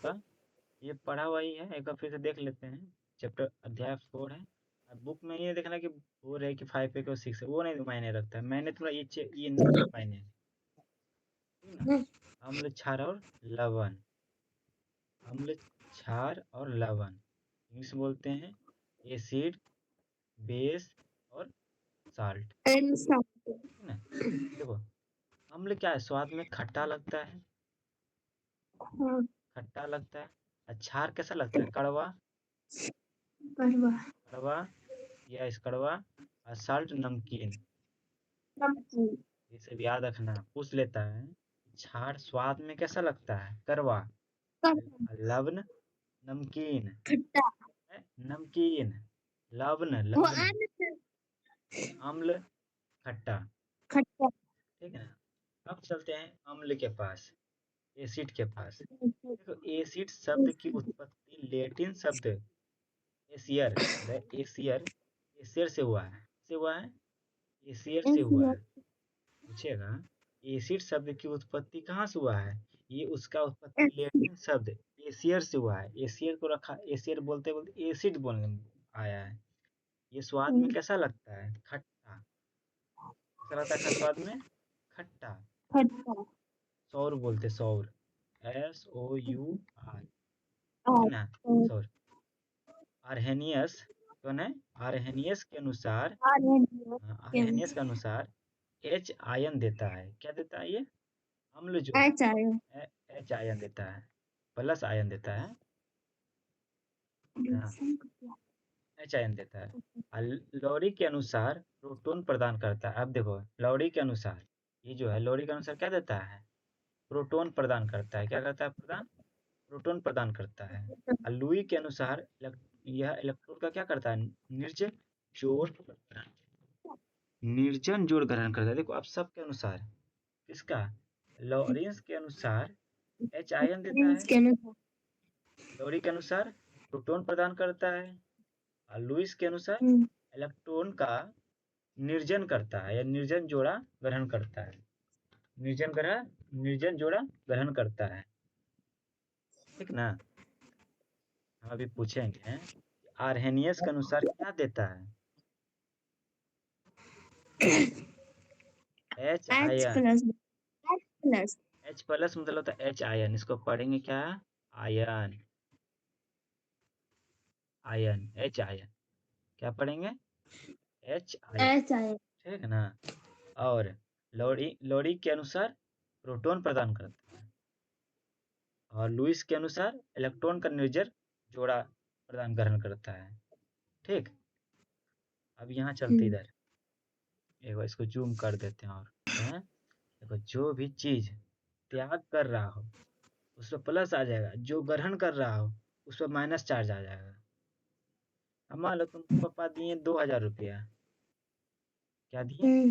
आपका ये पढ़ा हुआ ही है, एक बार फिर से देख लेते हैं। चैप्टर अध्याय 4 है। अब बुक में ये देखना कि 4 है कि 5 है कि 6 है, वो नहीं मायने रखता है। मैंने थोड़ा ये मायने है, ठीक ना। अम्ल, क्षार और लवण। अम्ल, क्षार और लवण इंग्लिश में बोलते हैं एसिड, बेस और साल्ट, ठीक ना। देखो, अम्ल क्या है, स्वाद में खट्टा लगता है, खट्टा लगता है। और क्षार कैसा लगता है, कड़वा, कड़वा या इस कड़वा। और साल्ट नमकीन। ये सब याद रखना, पूछ लेता है। क्षार स्वाद में कैसा लगता है, कड़वा। लवण नमकीन है, नमकीन। लवण लवण, अम्ल खट्टा, ठीक है ना। अब चलते हैं अम्ल के पास, एसिड के पास। देखो, एसिड शब्द की उत्पत्ति लैटिन शब्द एसियर, द एसियर, एसियर से हुआ है। से हुआ है, एसियर से हुआ है। पूछेगा एसिड शब्द की उत्पत्ति कहाँ से हुआ है, ये उसका उत्पत्ति लैटिन शब्द एसियर से हुआ है। एसियर को रखा, एसियर बोलते बोलते एसिड बोलने आया है। ये स्वाद में कैसा लगता है, खट्टा। कैसा लगता है स्वाद में, खट्टा। सौर बोलते, सौर, SOUR, ठीक ना, सौर। आर्हेनियस कौन है, आर्हेनियस के अनुसार, आर्हेनियस के अनुसार H आयन देता है। क्या देता है ये, अम्ल जो है H आयन देता है, प्लस आयन देता है, हाँ, H आयन देता है। और लौरी के अनुसार प्रोटॉन प्रदान करता है। अब देखो, लौरी के अनुसार, ये जो है लौरी के अनुसार क्या देता है, प्रोटॉन प्रदान करता है। क्या करता है, प्रदान, प्रोटॉन प्रदान करता है। और लुई के अनुसार यह इलेक्ट्रॉन का क्या करता है, निर्जन जोड़, निर्जन जोड़ ग्रहण करता है। देखो, अब सबके अनुसार, किसका, लॉरेंस के अनुसार H आयन देता है, लौरी के अनुसार प्रोटॉन प्रदान करता है। और लुईस के अनुसार इलेक्ट्रॉन का निर्जन करता है, या निर्जन जोड़ा ग्रहण करता है। निर्जन जोड़ा ग्रहण करता है, ठीक ना। हम अभी पूछेंगे आर्हेनियस के अनुसार क्या देता है, H आयन। H प्लस मतलब होता है H आयन, इसको पढ़ेंगे क्या, आयन, आयन, H आयन। क्या पढ़ेंगे, H आयन, ठीक है ना। और लौरी के अनुसार प्रोटॉन प्रदान करता है। और लुईस के अनुसार इलेक्ट्रॉन का निर्जर जोड़ा प्रदान ग्रहण करता है, ठीक। अब यहाँ चलते इधर, एक बार इसको जूम कर देते हैं। और देखो, जो भी चीज त्याग कर रहा हो उस पर प्लस आ जाएगा, जो ग्रहण कर रहा हो उस पर माइनस चार्ज आ जाएगा। अब मान लो तुमको पापा दिए 2000 रुपया, क्या दिए,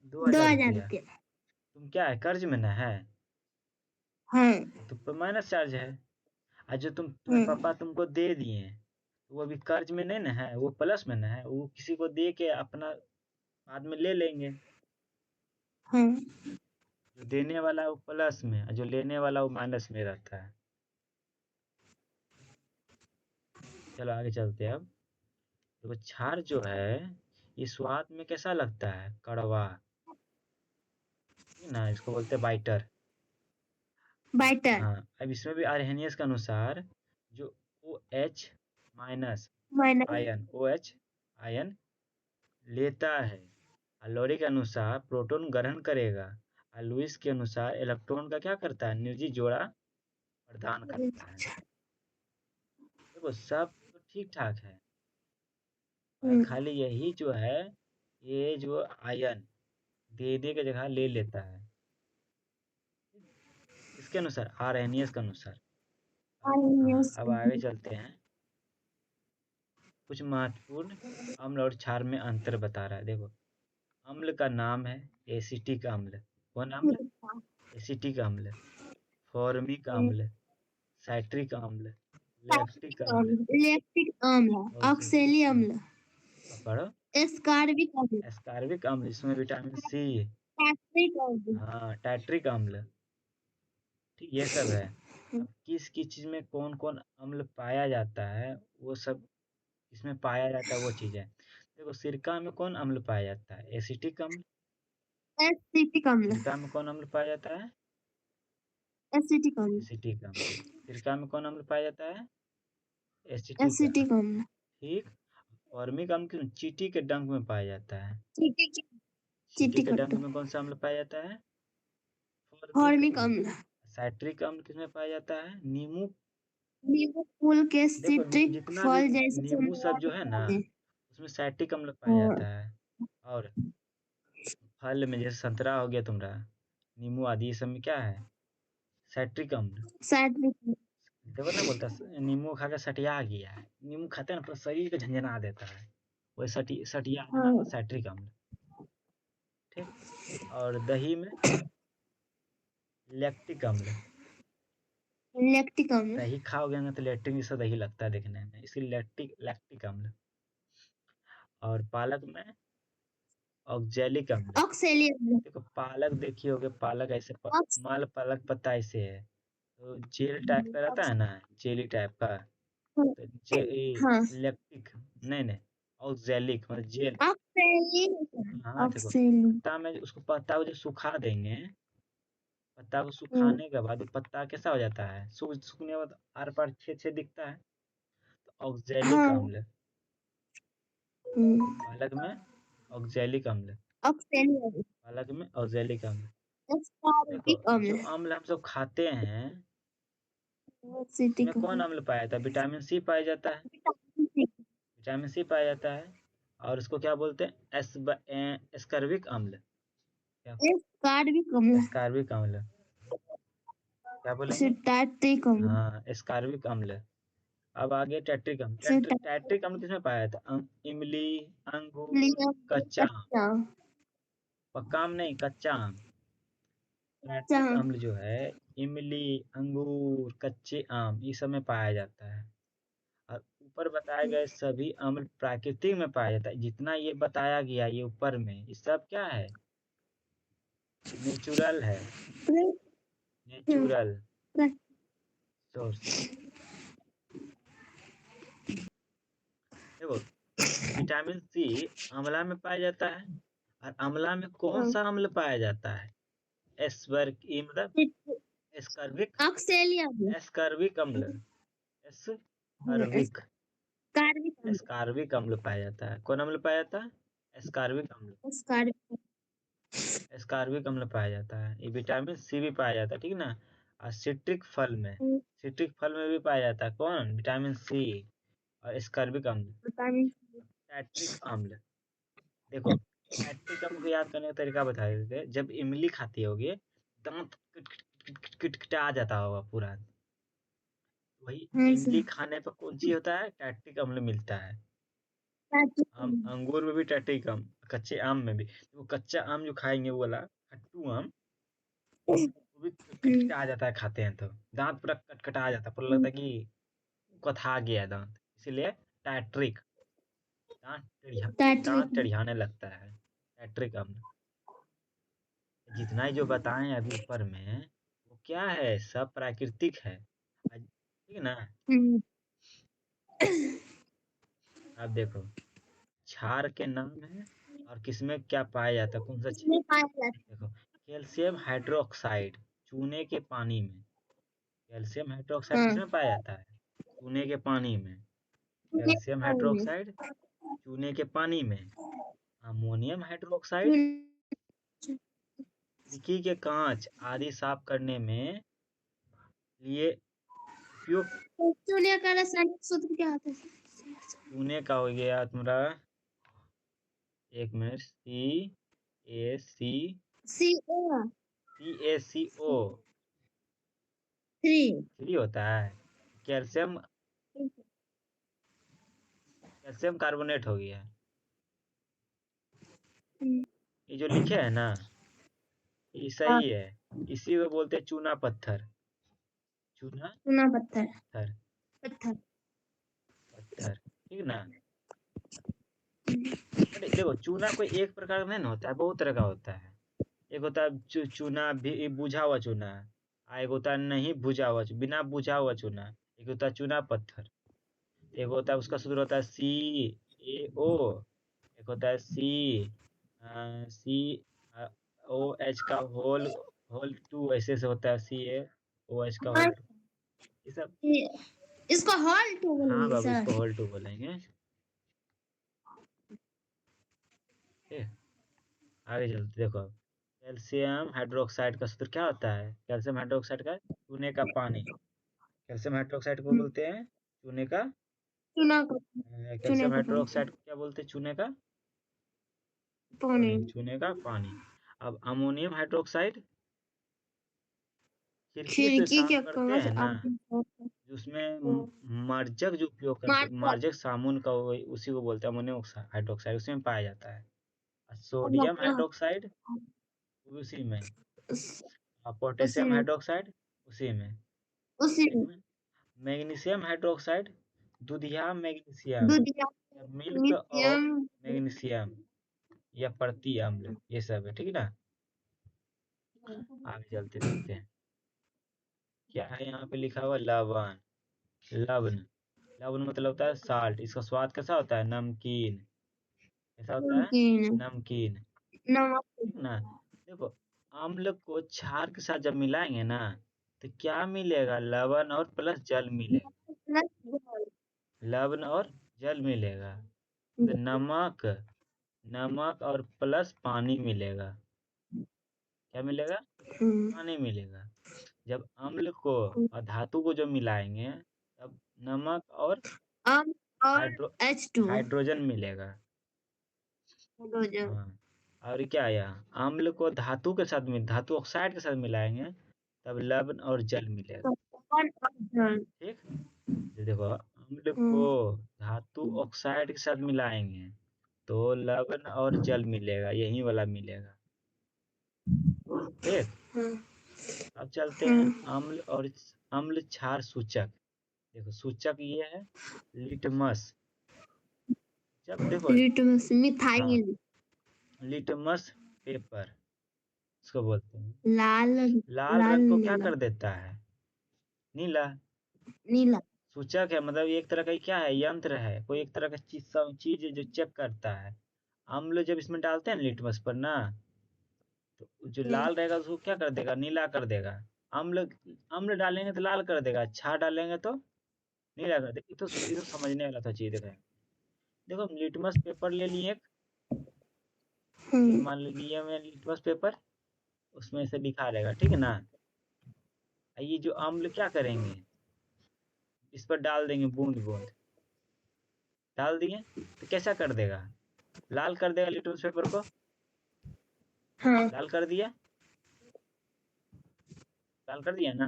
2000 रुपया। तुम क्या है, कर्ज में ना है, तुम पर माइनस चार्ज है। और जो तुम्हारे पापा तुमको दे दिए, वो अभी कर्ज में नहीं ना है, वो प्लस में ना है, वो किसी को दे के अपना बाद में ले लेंगे। जो देने वाला वो प्लस में, और जो लेने वाला वो माइनस में रहता है। चलो आगे चलते हैं। अब देखो, क्षार जो है ये स्वाद में कैसा लगता है, कड़वा, ना, इसको बोलते हैं बाइटर। हाँ, अब इसमें भी आर्हेनियस के अनुसार जो OH minus ion, OH ion लेता है। और लौरी के अनुसार प्रोटॉन ग्रहण करेगा। और लुईस के अनुसार इलेक्ट्रॉन का क्या करता है, निर्जीव जोड़ा प्रदान करता है। देखो, सब तो ठीक ठाक है, और खाली यही जो है, ये जो आयन दे के जगह ले लेता है, इसके अनुसार, आर्हेनियस के अनुसार। हाँ, अब आगे चलते हैं। कुछ महत्वपूर्ण अम्ल और क्षार में अंतर बता रहा है। देखो, अम्ल का नाम है एसिटिक अम्ल। कौन अम्ल, एसिटिक अम्ल, फॉर्मिक अम्ल, साइट्रिक अम्ल, लैक्टिक अम्ल, और अब पढ़ो, एस्कार्बिक अम्ल, इसमें विटामिन सी, हाँ, टैट्रिक अम्ल, ठीक, ये सब है। अब किस किस चीज में कौन कौन अम्ल पाया जाता है, वो सब इसमें पाया जाता है वो चीज है। देखो सिरका में कौन अम्ल पाया जाता है? एसिटिक अम्ल। एसिटिक अम्ल। सिरका में कौन अम्ल पाया जाता है? एसिटिक अम्ल। एसिटिक अम्ल। सिरका में कौन अम्ल पाया जाता है? एसिटिक अम्ल। एसिटिक अम्ल। ठीक। फॉर्मिक अम्ल क्यों? चींटी के डंक में पाया जाता है। चीटी चींटी के डंक कट्टू। में कौन सा अम्ल पाया जाता है? फॉर्मिक फॉर्मिक अम्ल। अम्ल। साइट्रिक अम्ल किसमें पाया जाता है? नींबू। नींबू फूल के देखो सिट्रिक जितना भी फल जैसे नींबू सब जो है ना, उसमें साइट्रिक अम्ल पाया जाता है। और फल में जैसे संतरा हो गया तुम्हारा, नींबू आदि, ये सब में क्या है? साइट्रिक अम्ल। साइट्रिक। देखो ना बोलता नींबू खा के सटिया गया है, नींबू खाते हैं ना पूरा शरीर को झंझना देता है, वही सटिया ना हाँ। साइट्रिक अम्ल। ठीक। और दही में लैक्टिक अम्ल। लैक्टिक अम्ल। दही खाओगे ना तो लैक्टिक जैसा दही लगता है देखने में, इसलिए लैक्टिक अम्ल। और पालक में ऑक्जेलिक अम्ल। ऑक्सैलिक अम्ल। देखो पालक देखिए होगे, पालक ऐसे ऑक्स। माल पालक पत्ता ऐसे है, तो जेल टाइप का रहता है ना, जेली टाइप का। तो हाँ। लैक्टिक, नहीं नहीं, ऑक्जेलिक मतलब जेल। ऑक्सैलिक। हाँ देखो ऑक्सैलिक। पत्ता में उसको, पत्ता को जब सुखा देंगे, पत्ता को हम्म। सुखाने के बाद पत्ता कैसा हो जाता है? सूखने के बाद आर पार छेद छेद दिखता है, तो ऑक्जेलिक हाँ। अम्ल। पालक में ऑक्जेलिक अम्ल। ऑक्सैलिक अम्ल। पालक में ऑक्जेलिक अम्ल। देखो एस्पार्टिक जो अम्ल। अम्ल हम सब खाते हैं, इसमें एसिटिक कौन अम्ल। अम्ल पाया जाता है? विटामिन सी पाया जाता है। विटामिन सी पाया जाता है। और इसको क्या बोलते हैं? एस्कर्बिक अम्ल। क्या? एस्पार्टिक अम्ल। एस्कर्बिक अम्ल। क्या बोलेंगे? सिट्राटिक अम्ल। हाँ एस्कर्बिक अम्ल। अब आगे टैट्रिक अम्ल। टैट्रिक अम्ल किसमें पाया जाता है? इमली, अंगूर, कच्चा आम। अच्छा। पक्का आम नहीं, कच्चा आम। अच्छा। टैट्रिक अम्ल जो है इमली, अंगूर, कच्चे आम, ये सब में पाया जाता है। और ऊपर बताए गए सभी अम्ल प्राकृतिक में पाया जाता है। जितना ये बताया गया ये ऊपर में, ये सब क्या है? नेचुरल है। Natural source. देखो विटामिन सी आंवला में पाया जाता है। और आंवला में कौन सा अम्ल पाया जाता है? एस्वर्ग, ये मतलब एस्कर्बिक। ऑक्सैलिक अम्ल। एस्कर्बिक अम्ल। एस्कर्बिक। कार्बिक अम्ल। एस्कॉर्बिक अम्ल पाया जाता है। कौन अम्ल पाया जाता है? एस्कॉर्बिक अम्ल। एस्पार्टिक। एस्कॉर्बिक अम्ल पाया जाता है। ये विटामिन सी भी पाया जाता है, ठीक ना। और सिट्रिक फल में, सिट्रिक फल में भी पाया जाता है कौन? विटामिन सी और एस्कॉर्बिक अम्ल। टैट्रिक अम्ल। देखो टैट्रिक अम्ल को याद करने का तरीका बता देते हैं। जब इमली खाती होगी, दांत किटकिटा जाता होगा पूरा, वही इमली खाने पर कौन सी होता है? टैट्रिक अम्ल मिलता है। अंगूर में भी टैट्रिक अम्ल, कच्चे आम में भी। वो कच्चा आम जो खाएंगे वो वाला खट्टू आम, वो भी किटकिटा जाता है खाते हैं तो, दांत पूरा कटकटा जाता है, पूरा लगता है कि कथा गया दांत, इसीलिए टैट्रिक। दांत टेढ़ियाने लगता है, टैट्रिक अम्ल। जितना ही जो बताएं अभी ऊपर में, वो क्या है? सब प्राकृतिक है। ठीक है ना। अब देखो क्षार के नाम है और किसमें क्या पाया जाता है, कौन सा चीज? देखो कैल्शियम हाइड्रोक्साइड चूने के पानी में। कैल्शियम हाइड्रोक्साइड किसमें पाया जाता है? चूने के पानी में। कैल्शियम हाइड्रोक्साइड चूने के पानी में। अमोनियम हाइड्रोक्साइड खिड़की के कांच आदि साफ करने में लिए उपयोग। चूने का रासायनिक सूत्र क्या होता है? चूने का हो गया तुम्हारा, एक मिनट, ए सी CO3। CaCO थ्री होता है। कैल्शियम, कैल्शियम कार्बोनेट हो गया। ये जो लिखे है ना, ये हाँ। सही है। इसी को बोलते हैं चूना पत्थर। चूना चूना पत्थर। पत्थर। पत्थर। पत्थर, ठीक ना। अरे देखो चूना कोई एक प्रकार का नहीं ना होता है, बहुत तरह का होता है। एक होता है चूना भी बुझा हुआ चूना, एक होता है नहीं भुजा हुआ बिना भुजा हुआ चूना, एक होता है चूना पत्थर, एक होता है उसका सूत्र होता है CaO, एक होता है COH का होल 2, ऐसे से होता है CaOH का होल 2, ये सब। इसको हॉल टू हाँ बोलेंगे बाबू, इसको सर। होल 2 बोलेंगे। ठीक, आगे चलते देखो। कैल्शियम हाइड्रोक्साइड का सूत्र क्या होता है? कैल्शियम हाइड्रोक्साइड का चूने का पानी, कैल्शियम हाइड्रोक्साइड को बोलते हैं चूने का, चूना का चूने कैल्शियम का पानी हाइड्रोक्साइड को क्या बोलते हैं? चूने का पानी चूने का पानी। अब अमोनियम हाइड्रोक्साइड खिड़की से खिड़की साफ के करते हैं कांच ना, आप उसमें मार्जक जो उपयोग करते हैं, मार्कर मार्जक साबुन का, उसी को बोलते हैं अमोनियम हाइड्रोक्साइड, उसी में पाया जाता है। और सोडियम हाइड्रोक्साइड उसी में, और उसी पोटेशियम में हाइड्रोक्साइड उसी में। उसी ठीक में है? मैग्नीशियम हाइड्रोक्साइड, दुधिया मैग्नीशियम, दूधिया या मिल्क ऑफ लिथियम मैग्नीशियम, या प्रति अम्ल, ये सब है। ठीक है ना? आगे चलते देखते हैं क्या है यहाँ पे लिखा हुआ। लवण, लवण, लवण मतलब होता है साल्ट। इसका स्वाद कैसा होता है? नमकीन। कैसा होता है? नमकीन नमकीन। नमक ठीक ना? देखो, अम्ल को क्षार के साथ जब मिलाएंगे ना, तो क्या मिलेगा? लवण और प्लस जल मिलेगा। Plus gold. लवण और जल मिलेगा, तो नमक, नमक और प्लस पानी मिलेगा। क्या मिलेगा? पानी मिलेगा। जब अम्ल को और धातु को जो मिलाएंगे, तब नमक और अम और हाइड्रो H2 हाइड्रोजन मिलेगा। हाइड्रोजन हाँ, और क्या आया? अम्ल को धातु के साथ में, धातु ऑक्साइड के साथ मिलाएंगे, तब लवण और जल मिलेगा। कार्बन और जल। ठीक, ये देखो, अम्ल को धातु ऑक्साइड के साथ मिलाएंगे तो लवण और जल मिलेगा, यही वाला मिलेगा। ठीक, अब चलते हैं अम्ल और अम्ल क्षार सूचक। देखो, सूचक ये है लिटमस। जब देखो, लिटमस हाँ, मिथाइल लिटमस पेपर इसको बोलते हैं। लाल लाल लाल रंग को क्या नीला कर देता है? नीला। नीला सूचक है, मतलब एक तरह का क्या है? यंत्र है, कोई एक तरह का चीज है जो चेक करता है। अम्ल जब इसमें डालते हैं लिटमस पर ना, तो जो लाल रहेगा उसको क्या कर देगा? नीला कर देगा। अम्ल, अम्ल डालेंगे तो लाल कर देगा, क्षार डालेंगे तो नीला कर देगा। ये तो समझने वाला था चीज। देखो, देखो हम लिटमस पेपर ले लिए एक, एक मान लीजिए मैं लिटमस पेपर, उसमें से दिखा रहेगा। ठीक है ना? ये जो अम्ल क्या करेंगे, इस पर डाल देंगे बूंद बूंद, डाल दिए तो कैसा कर देगा? लाल कर देगा लिटमस पेपर को। लाल कर दिया, लाल कर दिया ना,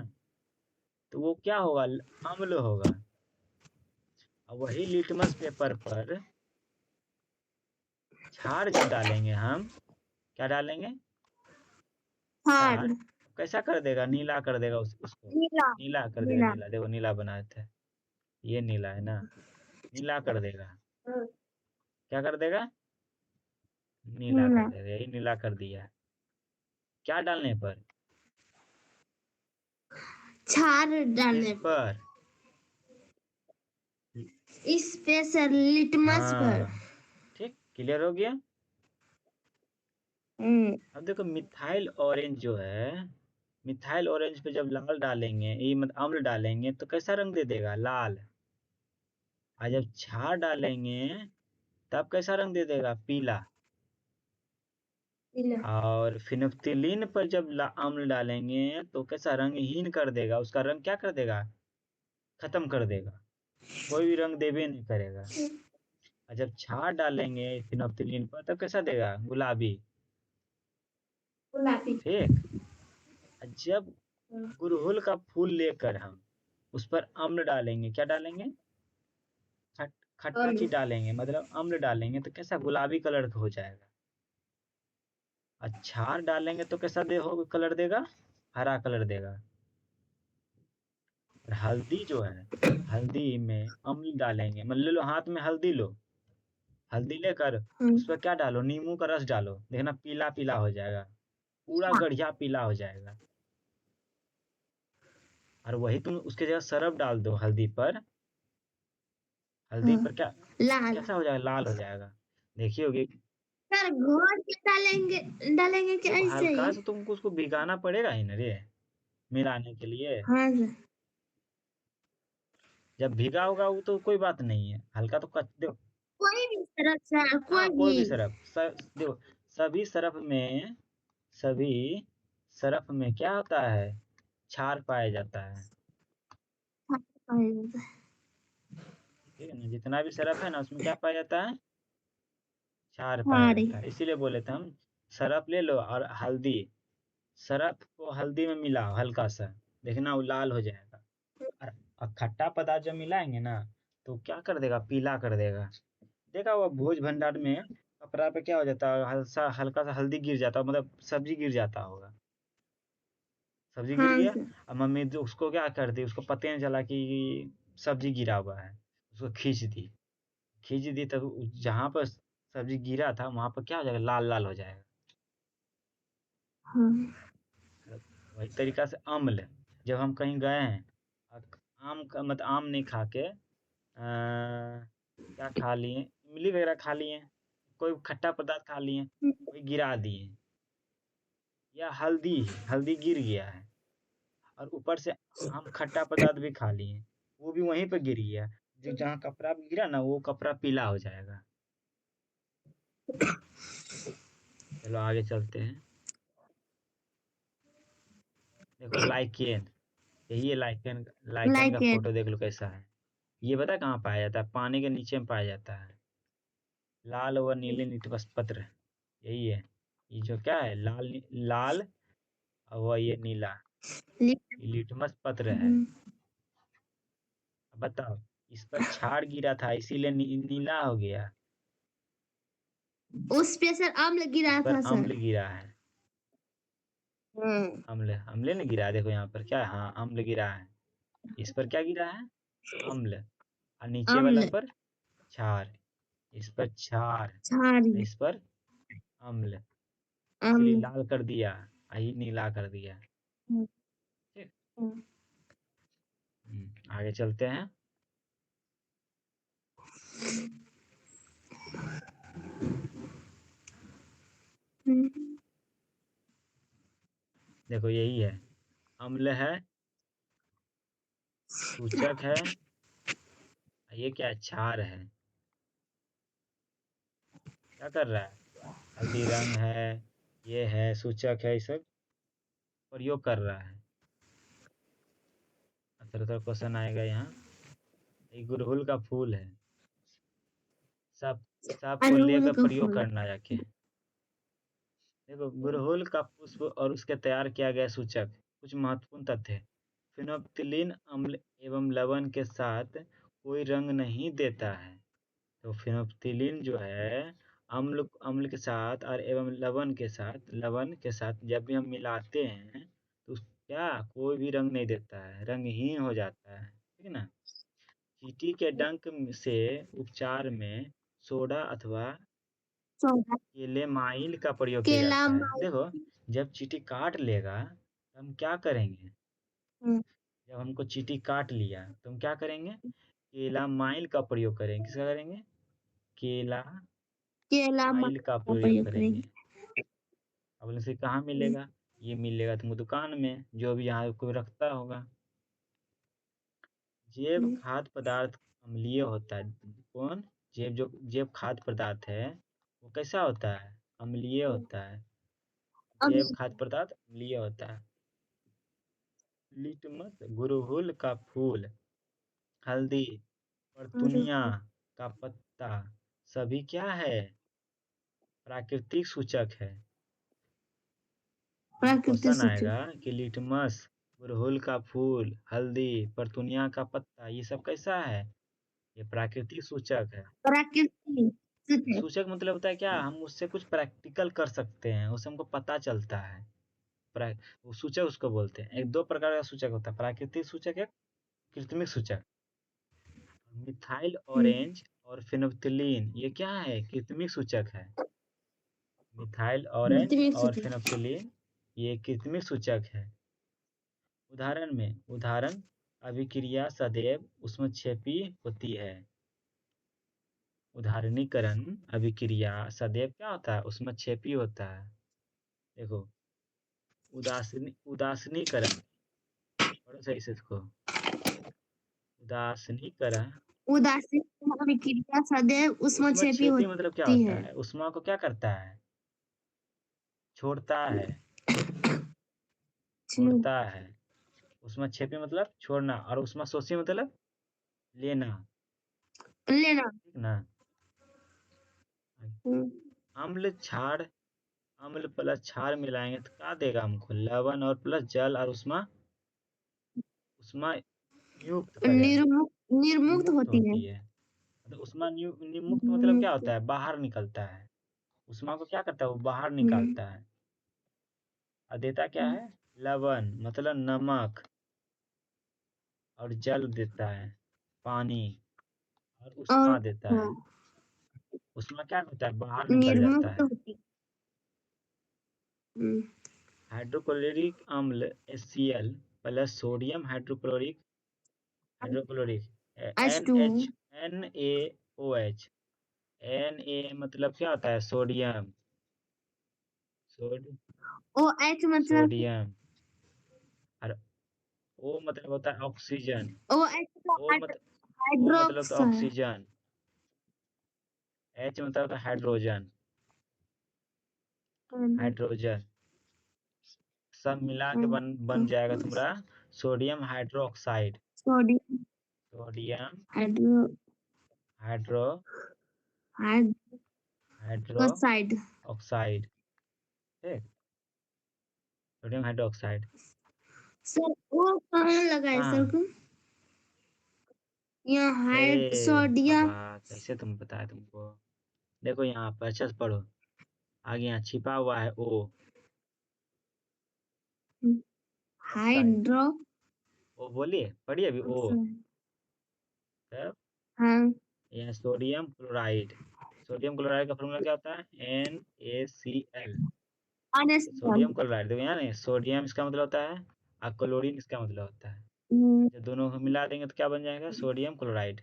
तो वो क्या होगा? अम्ल होगा। अब वही लिटमस पेपर पर क्षार जब डालेंगे हम, क्या डालेंगे? हार्ड क्षार, कैसा कर देगा? नीला कर देगा उसको, नीला नीला कर देगा। नीला नीला, देखो नीला बनाए थे, ये नीला है ना, नीला कर देगा। क्या कर देगा? नीला कर नीला देगा, यही नीला कर दिया। क्या डालने पर? क्षार इस डालने पर। स्पेशल लिटमस पर हाँ, ठीक, क्लियर हो गया। अब देखो, मिथाइल ऑरेंज जो है, मिथाइल ऑरेंज पे जब लाल डालेंगे, ये मतलब अम्ल डालेंगे, तो कैसा रंग दे देगा? लाल। और जब क्षार डालेंगे तब कैसा रंग दे देगा? पीला। नीला और फिनोप्थिलीन पर जब अम्ल डालेंगे तो कैसा? रंगहीन कर देगा, उसका रंग क्या कर देगा? खत्म कर देगा, कोई भी रंग देवे नहीं करेगा। और जब क्षार डालेंगे फिनोप्थिलीन पर, तब कैसा देगा? गुलाबी। गुलाबी ठीक, जब गुड़हल का फूल लेकर हम उस पर अम्ल डालेंगे, क्या डालेंगे? खट्टा चीज डालेंगे, मतलब अम्ल डालेंगे, तो कैसा? गुलाबी कलर का हो जाएगा। क्षार डालेंगे तो कैसा कलर देगा? हरा कलर देगा। और हल्दी जो है, हल्दी में अम्ल डालेंगे, मतलब ले लो हाथ में हल्दी लो, हल्दी लेकर उस पर क्या डालो? नींबू का रस डालो, देखना पीला पीला हो जाएगा, पूरा गढ़िया पीला हो जाएगा। और वही तुम उसके जगह सरफ डाल दो हल्दी पर, हल्दी पर क्या लाल। कैसा हो जाएगा, लाल हो जाएगा। देखिए होगी। सर घोल के डालेंगे, डालेंगे क्या देखो ऐसे हल्का ही? सा तुमको उसको भिगाना पड़ेगा ही ना रे, मिलाने के लिए। हाँ सर। जब भीगा होगा वो तो कोई बात नहीं है, हल्का तो कच दो। कोई भी सर, सर हाँ कोई कोई भी। भी सरफ देखो, सभी सरफ में सभी सरफ में क्या होता है, क्षार पाया जाता है। ठीक है ना, जितना भी सरफ है ना उसमें क्या पाया जाता है, क्षार पाया साड़ी। जाता है। इसीलिए बोले थे हम, सरफ ले लो और हल्दी, सरफ को हल्दी में मिलाओ हल्का सा, देखना वो लाल हो जाएगा। और खट्टा पदार्थ जब मिलाएंगे ना तो क्या कर देगा, पीला कर देगा। देखा वो भोज भंडार में कपड़ा पे क्या हो जाता है, हल्का हल्का सा हल्दी गिर जाता है, मतलब सब्जी गिर जाता होगा, सब्जी गिर हाँ गया। सर। अब मम्मी जो उसको क्या करती, उसको पता नहीं चला कि सब्जी गिरा हुआ है, उसको खींच दी तब जहाँ पर सब्जी गिरा था वहां पर क्या हो जाएगा, लाल लाल हो जाएगा। हाँ। वही तरीका से अम्ल, जब हम कहीं गए हैं आम का मतलब आम नहीं खा के क्या खा लिए, इमली वगैरह खा लिए, कोई खट्टा पदार्थ खा लिए, कोई गिरा दिए, या हल्दी गिर गया है और ऊपर से हम खट्टा पदार्थ भी खा लिए, वो भी वहीं पर गिर गया, जो जहाँ कपड़ा गिरा ना वो कपड़ा पीला हो जाएगा। चलो आगे चलते हैं। देखो लाइकेन, यही है लाइकेन, लाइकेन का लाइक इट। फोटो देख लो कैसा है। ये पता है कहाँ पाया जाता है, पानी के नीचे में पाया जाता है। लाल व नीले लिटमस पत्र, यही है। ये जो क्या है, लाल और ये नीला, ये लिटमस पत्र है। अब बताओ, इस पर क्षार गिरा था इसीलिए नीला हो गया, उस पे सर अम्ल इस गिरा पर था सर। अम्ल गिरा है। अम्ल अम्ल ने गिरा है, देखो यहाँ पर क्या है, हाँ अम्ल गिरा है। इस पर क्या गिरा है, अम्ल, और नीचे वाला अम्ल। पर क्षार, इस पर क्षार, छारी। इस पर अम्ल, इसलिए अम्ल। लाल कर दिया, यही नीला कर दिया। ठीक। आगे चलते हैं। देखो यही है, अम्ल है, सूचक है, ये क्या है, क्षार है। क्या कर रहा है, हल्दी रंग है, ये है सूचक है, ये सब प्रयोग कर रहा है। तरह क्वेश्चन आएगा यहाँ। ये गुड़हल का फूल है, सब सबको अड़हुल लेकर का प्रयोग फूल। करना जाके। देखो गुड़हल का पुष्प और उसके तैयार किया गया सूचक, कुछ महत्वपूर्ण तथ्य। फिनोप्थिलीन अम्ल एवं लवण के साथ कोई रंग नहीं देता है। तो फिनोप्थिलीन जो है अम्ल अम्ल के साथ और एवं लवण के साथ जब भी हम मिलाते हैं तो क्या कोई भी रंग नहीं देता है, रंगहीन हो जाता है। ठीक है ना। चींटी के डंक से उपचार में सोडा अथवा सोडा। केलेमाइल का प्रयोग किया केला जाता है। माई। देखो जब चींटी काट लेगा तो हम क्या करेंगे, जब हमको चींटी काट लिया तो हम क्या करेंगे, केलामाइल का प्रयोग करेंगे। किसका करेंगे, केलामाइल केला माई का का प्रयोग प्रयोग करेंगे। करेंगे। अब इसे कहाँ मिलेगा, ये मिलेगा तुमको दुकान में, जो भी यहाँ कोई रखता होगा। जैव खाद्य पदार्थ अम्लीय होता है। कौन, जैव खाद्य पदार्थ है वो कैसा होता है, अम्लीय होता है। जैव अम्ल। खाद्य पदार्थ अम्लीय होता है। लिटमस, गुड़हल का फूल, हल्दी, परतुनिया का पत्ता, सभी क्या है, प्राकृतिक सूचक है। प्राकृतिक क्वेश्चन सूचक। आएगा कि लिटमस, गुड़हल का फूल, हल्दी, परतुनिया का पत्ता, ये सब कैसा है, ये प्राकृतिक सूचक है। प्राकृतिक सूचक। सूचक मतलब होता है क्या, हम उससे कुछ प्रैक्टिकल कर सकते हैं, उससे हमको पता चलता है। वो सूचक उसको बोलते हैं। एक दो प्रकार का सूचक होता है, प्राकृतिक सूचक है, कृत्रिम सूचक। मिथाइल ऑरेंज और फिनोप्थिलीन ये क्या है, कृत्रिम सूचक है। मिथाइल ऑरेंज प्राकृतिक और सूचक। फिनोप्थिलीन ये कृत्रिम सूचक है। उदाहरण अभिक्रिया सदैव ऊष्मक्षेपी होती है। उदाहरणीकरण अभिक्रिया सदैव क्या होता है? ऊष्मक्षेपी होता है। देखो उदासीनीकरण, पढ़ो सही से इसको। उदासीनीकरण, उदासीन अभिक्रिया सदैव ऊष्मक्षेपी ऊष्मक्षेपी मतलब क्या होती होता है। है? ऊष्मा को क्या करता है? छोड़ता है। छोड़ता है। ऊष्मक्षेपी मतलब छोड़ना, और ऊष्माशोषी मतलब लेना, लेना। ठीक ना। अम्ल क्षार, अम्ल प्लस क्षार मिलाएंगे तो क्या देगा हमको? लवण और प्लस जल और उष्मा, उष्मा युक्त करेगा, निर्मुक्त होती है। मतलब उष्मा निमुक्त मतलब क्या होता है? बाहर निकलता है। उष्मा को क्या करता है? वो बाहर निकालता है। और देता क्या है? लवण मतलब नमक, और जल देता है पानी, और उष्मा देता है। उष्मा क्या होता है? बाहर निकल जाता निर्मुक्त है। होती। हाइड्रोक्लोरिक अम्ल HCl plus sodium hydrochloric H2O NaOH। Na मतलब क्या होता है? सोडियम, OH मतलब सोडियम। और O मतलब होता है ऑक्सीजन। OH तो O मतलब होता हाइड्रोक्स है है। ऑक्सीजन। H मतलब होता है हाइड्रोजन। हाइड्रोजन सब मिला के बन जाएगा तुम्हारा sodium hydroxide. Sodium sodium hydro hydro hydro hydroxide. Oxide, ठीक। Sodium hydroxide. सर वो कहाँ लगा है सर हाँ, को? यहाँ अरे सोडियम। बाबा, कैसे तुम बताए तुमको? देखो यहाँ पर अच्छे से पढ़ो। आगे यहाँ छिपा हुआ है O ऑक्साइड। हाइड्रो O बोलिए, पढ़िए अभी O। तब हाँ यहाँ सोडियम क्लोराइड। सोडियम क्लोराइड का फॉर्मूला क्या होता है? NaCl। सोडियम क्लोराइड, देखो यहाँ नहीं, सोडियम इसका मतलब होता है, और क्लोरीन इसका मतलब होता है। जब दोनों को मिला देंगे तो क्या बन जाएगा? Sodium chloride.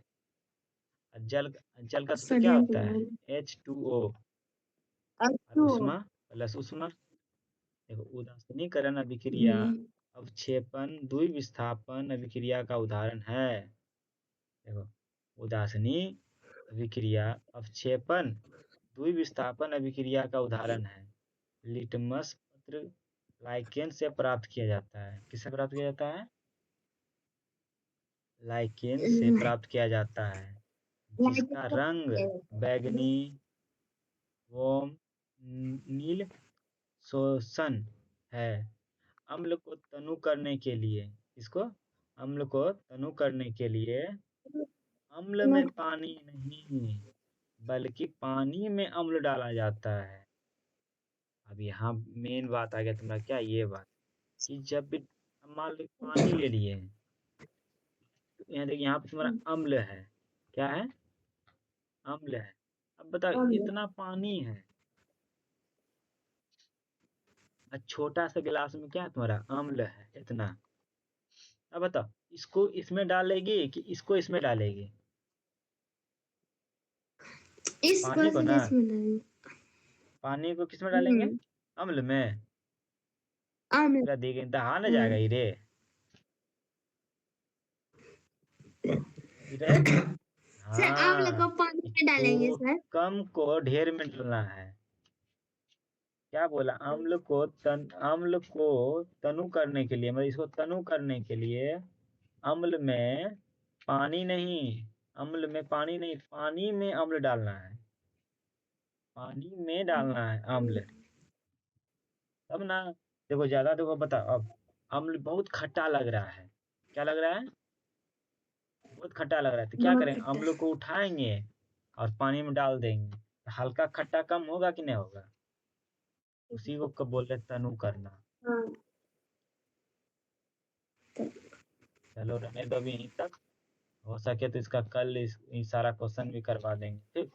और जल का सूत्र क्या सोडियम होता है? H2O। और उष्मा प्लस उष्मा। देखो उदासीनीकरण अभिक्रिया अवक्षेपन द्विविस्थापन अभिक्रिया का उदाहरण है। देखो उदासीनी अभिक्रिया अवक्षेपन द्विविस्थापन अभिक्रिया का उदाहरण है। लिटमस पत्र लाइकेन से प्राप्त किया जाता है। किससे प्राप्त किया जाता है? लाइकेन से प्राप्त किया जाता है, जिसका रंग बैगनी एवं नील शोषण है। अम्ल को तनु करने के लिए, इसको अम्ल को तनु करने के लिए अम्ल में पानी नहीं बल्कि पानी में अम्ल डाला जाता है। अब यहाँ मेन बात आ गया तुम्हारा, क्या ये बात कि जब भी मान लो पानी ले लिए, तो यहाँ देखिए यहाँ पे तुम्हारा अम्ल है। क्या है? अम्ल है। अब बताओ इतना पानी है, और छोटा सा गिलास में क्या है तुम्हारा? अम्ल है इतना। अब बताओ इसको इसमें डालेगी कि इसको इसमें डालेगी? पानी को ना, पानी को किस में डालेंगे? अम्ल में। पूरा देखेंगे दहा ना जाएगा ये रे। रे सर अम्ल को हाँ, पानी में डालेंगे सर। कम को ढेर में डालना है। क्या बोला? अम्ल को तनु करने के लिए, मतलब इसको तनु करने के लिए अम्ल में पानी नहीं, अम्ल में पानी नहीं, पानी में अम्ल डालना है। पानी में डालना है अम्ल, तब ना। देखो ज्यादा, देखो बताओ अब अम्ल बहुत खट्टा लग रहा है। क्या लग रहा है? बहुत खट्टा लग रहा है, तो क्या करें? अम्ल को उठाएंगे और पानी में डाल देंगे, तो हल्का खट्टा कम होगा कि नहीं होगा? उसी को कब बोल रहे तनु करना। चलो रहने दो अभी यहीं तक। हो सके तो इसका कल इस सारा क्वेश्चन भी करवा देंगे, ठीक।